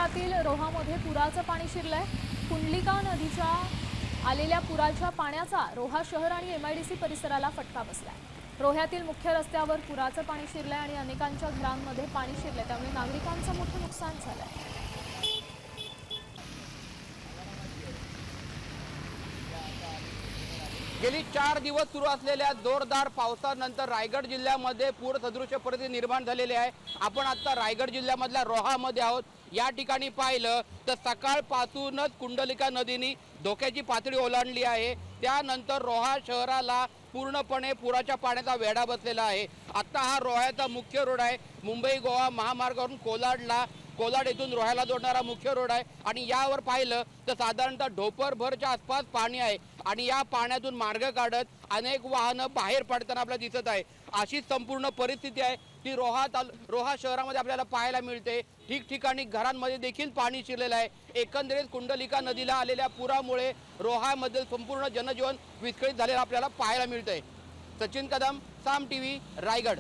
शहरातील रोहामध्ये पुराचं पाणी शिरलंय। कुंडलिका नदीच्या आलेल्या पुराच्या पाण्याचा रोहा शहर आणि एमआयडीसी परिसराला फटका बसलाय। रोह्यातील मुख्य रस्त्यावर पुराचं पाणी शिरलंय आणि अनेकांच्या घरांमध्ये पाणी शिरलंय, त्यामुळे नागरिकांचं मोठं नुकसान झालंय। गेली 4 दिवस सुरू असलेल्या जोरदार पावसानंतर रायगड जिल्ह्यामध्ये पूर सदृश परिस्थिती निर्माण झालेली आहे। आपण आता रायगड जिल्ह्यामधल्या रोहामध्ये आहोत। या ठिकाणी पाहिलं तर सकाळपासूनच कुंडलिका नदीने धोक्याची पातळी ओलांडली आहे। त्यानंतर रोहा शहराला पूर्णपणे पुराच्या पाण्याचा वेढा बसलेला आहे। आता हा रोह्याचा मुख्य रोड आहे। मुंबई गोवा महामार्गावरून कोलाड येथून रोह्याला जोडणारा मुख्य रोड आहे आणि यावर पाहिलं तर साधारणतः ढोपरभरच्या आसपास पाणी आहे आणि या पाण्यातून मार्ग काढत अनेक वाहनं बाहेर पडताना आपल्याला दिसत आहे। अशी संपूर्ण परिस्थिती आहे ती रोहा शहरामध्ये आपल्याला पाहायला मिळते। ठिकठिकाणी घरांमध्ये देखील पाणी शिरलेलं आहे। एकंदरीत कुंडलिका नदीला आलेल्या पुरामुळे रोहामधील संपूर्ण जनजीवन विस्कळीत झालेलं आपल्याला पाहायला मिळतंय। सचिन कदम, साम टीव्ही, रायगड।